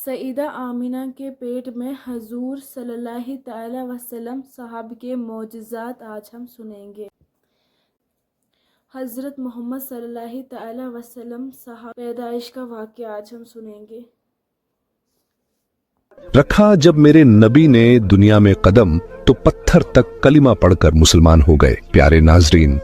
सईदा आमिना के पेट में हजूर सल्लल्लाहु अलैहि वसल्लम साहब के मोजज़ात आज हम सुनेंगे। हज़रत मोहम्मद सल्लल्लाहु अलैहि वसल्लम साहब पैदाइश का वाक़या आज हम सुनेंगे। रखा जब मेरे नबी ने दुनिया में कदम तो पत्थर तक कलिमा पढ़कर मुसलमान हो गए। प्यारे नाजरीन,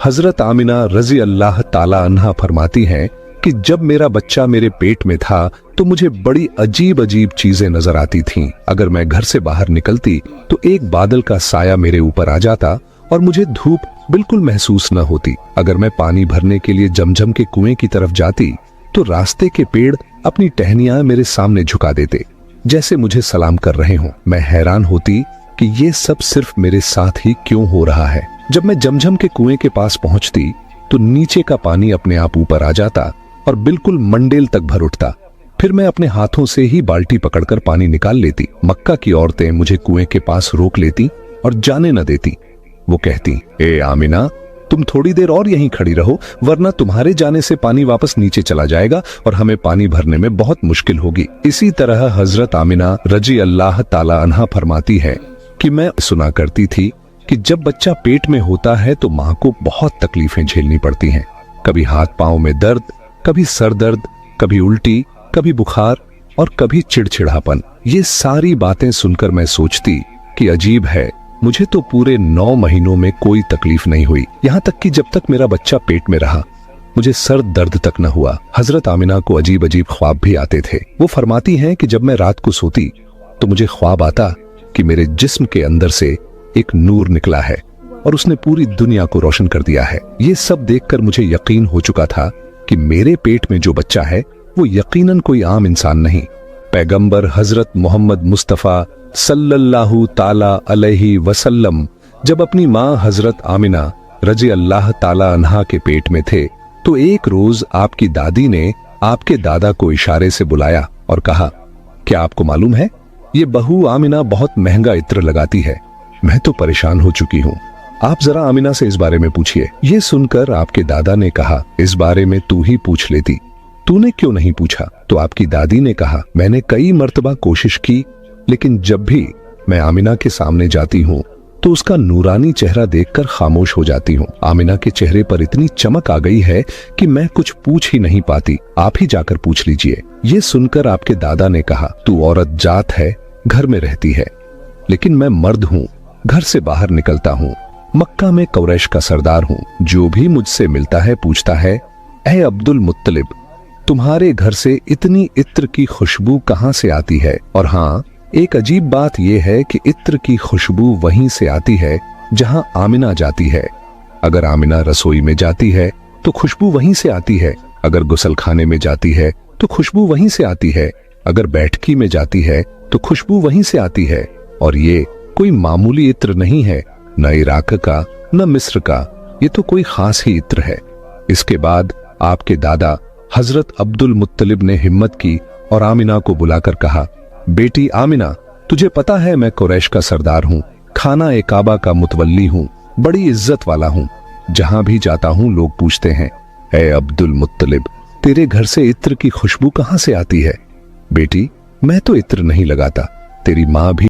हजरत आमिना रजी अल्लाह ताला अन्हा फरमाती हैं कि जब मेरा बच्चा मेरे पेट में था तो मुझे बड़ी अजीब अजीब चीजें नजर आती थीं। अगर मैं घर से बाहर निकलती तो एक बादल का साया मेरे ऊपर आ जाता और मुझे धूप बिल्कुल महसूस न होती। अगर मैं पानी भरने के लिए जमजम के कुएं की तरफ जाती तो रास्ते के पेड़ अपनी टहनियां मेरे सामने झुका देते, जैसे मुझे सलाम कर रहे हों। मैं हैरान होती कि ये सब सिर्फ मेरे साथ ही क्यों हो रहा है। जब मैं जमजम के कुएं के पास पहुंचती तो नीचे का पानी अपने आप ऊपर आ जाता और बिल्कुल मंडेल तक भर उठता। फिर मैं अपने हाथों से ही बाल्टी पकड़कर पानी निकाल लेती। मक्का की औरतें मुझे कुएं के पास रोक लेती और जाने न देती। वो कहती, ए आमिना, तुम थोड़ी देर और यहीं खड़ी रहो, वरना तुम्हारे जाने से पानी वापस नीचे चला जाएगा और हमें पानी भरने में बहुत मुश्किल होगी। इसी तरह हजरत आमिना रजी अल्लाह ताला अन्हा फरमाती है कि मैं सुना करती थी कि जब बच्चा पेट में होता है तो माँ को बहुत तकलीफें झेलनी पड़ती हैं। कभी हाथ पांव में दर्द, कभी सर दर्द, कभी उल्टी, कभी बुखार और कभी चिड़चिड़ापन। ये सारी बातें सुनकर मैं सोचती कि अजीब है, मुझे तो पूरे 9 महीनों में कोई तकलीफ नहीं हुई। यहाँ तक कि जब तक मेरा बच्चा पेट में रहा मुझे सर दर्द तक न हुआ। हजरत आमिना को अजीब अजीब ख्वाब भी आते थे। वो फरमाती हैं कि जब मैं रात को सोती तो मुझे ख्वाब आता कि मेरे जिस्म के अंदर से एक नूर निकला है और उसने पूरी दुनिया को रोशन कर दिया है। ये सब देखकर मुझे यकीन हो चुका था कि मेरे पेट में जो बच्चा है वो यकीनन कोई आम इंसान नहीं, पैगंबर हजरत मोहम्मद मुस्तफ़ा सल्लल्लाहु ताला अलैहि वसल्लम जब अपनी माँ हजरत आमिना रजी अल्लाह ताला अन्हा के पेट में थे तो एक रोज आपकी दादी ने आपके दादा को इशारे से बुलाया और कहा, क्या आपको मालूम है ये बहू आमिना बहुत महंगा इत्र लगाती है। मैं तो परेशान हो चुकी हूँ, आप जरा आमिना से इस बारे में पूछिए। ये सुनकर आपके दादा ने कहा, इस बारे में तू ही पूछ लेती, तूने क्यों नहीं पूछा? तो आपकी दादी ने कहा, मैंने कई मर्तबा कोशिश की, लेकिन जब भी मैं आमिना के सामने जाती हूँ तो उसका नूरानी चेहरा देखकर खामोश हो जाती हूँ। आमिना के चेहरे पर इतनी चमक आ गई है कि मैं कुछ पूछ ही नहीं पाती, आप ही जाकर पूछ लीजिए। ये सुनकर आपके दादा ने कहा, तू औरत जात है, घर में रहती है, लेकिन मैं मर्द हूँ, घर से बाहर निकलता हूँ, मक्का में कुरैश का सरदार हूँ। जो भी मुझसे मिलता है पूछता है, ऐ अब्दुल मुत्तलिब, तुम्हारे घर से इतनी इत्र की खुशबू कहाँ से आती है? और हाँ, एक अजीब बात यह है कि इत्र की खुशबू वहीं से आती है जहां आमिना जाती है। अगर आमिना रसोई में जाती है तो खुशबू वहीं से आती है, अगर गुसलखाने में जाती है तो खुशबू वहीं से आती है, अगर बैठकी में जाती है तो खुशबू वहीं से आती है। और ये कोई मामूली इत्र नहीं है, न इराक का न मिस्र का, ये तो कोई खास ही इत्र है। इसके बाद आपके दादा हजरत अब्दुल मुत्तलिब ने हिम्मत की और आमिना को बुलाकर कहा, बेटी आमिना, तुझे पता है मैं कुरैश का सरदार हूँ, खाना ए काबा का मुतवल्ली हूँ, बड़ी इज्जत वाला हूँ। जहां भी जाता हूँ लोग पूछते हैं, ए अब्दुल मुत्तलिब, तेरे घर से इत्र की खुशबू कहाँ से आती है? बेटी, मैं तो इत्र नहीं लगाता, तेरी माँ भी